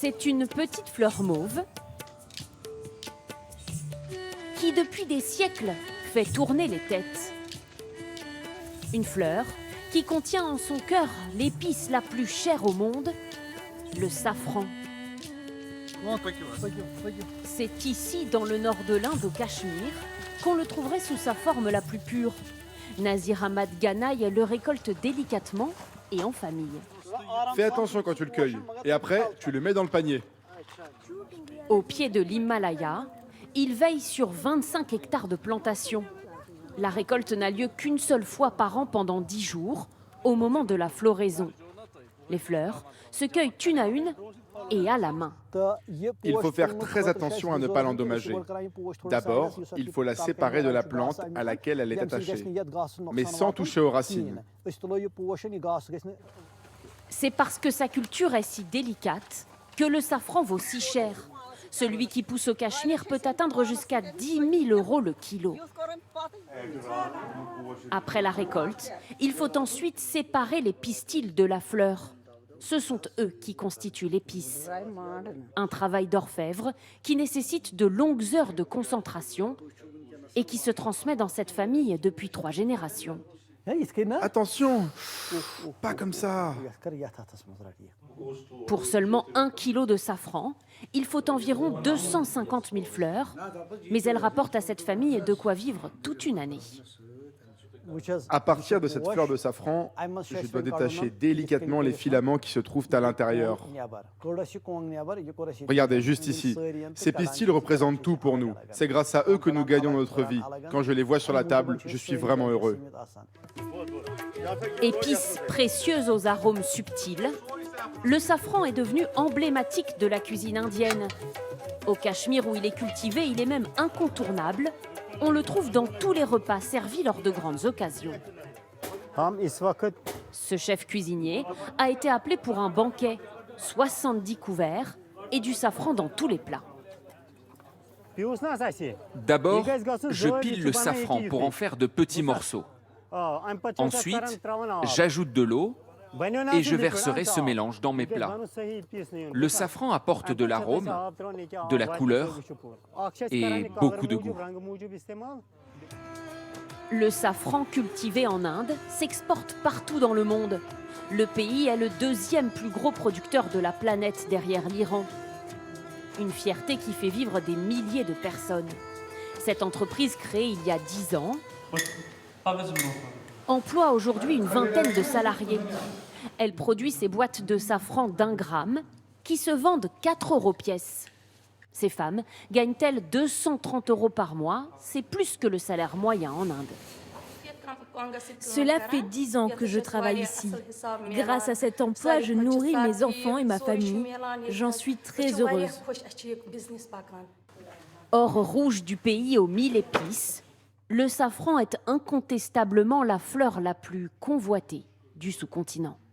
C'est une petite fleur mauve qui, depuis des siècles, fait tourner les têtes. Une fleur qui contient en son cœur l'épice la plus chère au monde, le safran. C'est ici, dans le nord de l'Inde, au Cachemire, qu'on le trouverait sous sa forme la plus pure. Nazir Ahmad Ganaï le récolte délicatement et en famille. Fais attention quand tu le cueilles. Et après, tu le mets dans le panier. Au pied de l'Himalaya, il veille sur 25 hectares de plantation. La récolte n'a lieu qu'une seule fois par an pendant 10 jours, au moment de la floraison. Les fleurs se cueillent une à une et à la main. Il faut faire très attention à ne pas l'endommager. D'abord, il faut la séparer de la plante à laquelle elle est attachée, mais sans toucher aux racines. C'est parce que sa culture est si délicate que le safran vaut si cher. Celui qui pousse au Cachemire peut atteindre jusqu'à 10 000 € le kilo. Après la récolte, il faut ensuite séparer les pistils de la fleur. Ce sont eux qui constituent l'épice. Un travail d'orfèvre qui nécessite de longues heures de concentration et qui se transmet dans cette famille depuis 3 générations. Attention, pas comme ça. Pour seulement 1 kilo de safran, il faut environ 250 000 fleurs, mais elles rapportent à cette famille de quoi vivre toute une année. À partir de cette fleur de safran, je dois détacher délicatement les filaments qui se trouvent à l'intérieur. Regardez juste ici. Ces pistils représentent tout pour nous. C'est grâce à eux que nous gagnons notre vie. Quand je les vois sur la table, je suis vraiment heureux. Épice précieuse aux arômes subtils, le safran est devenu emblématique de la cuisine indienne. Au Cachemire où il est cultivé, il est même incontournable. On le trouve dans tous les repas servis lors de grandes occasions. Ce chef cuisinier a été appelé pour un banquet, 70 couverts et du safran dans tous les plats. D'abord, je pile le safran pour en faire de petits morceaux. Ensuite, j'ajoute de l'eau et je verserai ce mélange dans mes plats. Le safran apporte de l'arôme, de la couleur et beaucoup de goût. Le safran cultivé en Inde s'exporte partout dans le monde. Le pays est le 2e plus gros producteur de la planète derrière l'Iran. Une fierté qui fait vivre des milliers de personnes. Cette entreprise créée il y a 10 ans emploie aujourd'hui une vingtaine de salariés. Elle produit ses boîtes de safran d'1 gramme qui se vendent 4 € pièce. Ces femmes gagnent-elles 230 € par mois? C'est plus que le salaire moyen en Inde. Cela fait 10 ans que je travaille ici. Grâce à cet emploi, je nourris mes enfants et ma famille. J'en suis très heureuse. Or rouge du pays aux 1000 épices, le safran est incontestablement la fleur la plus convoitée du sous-continent.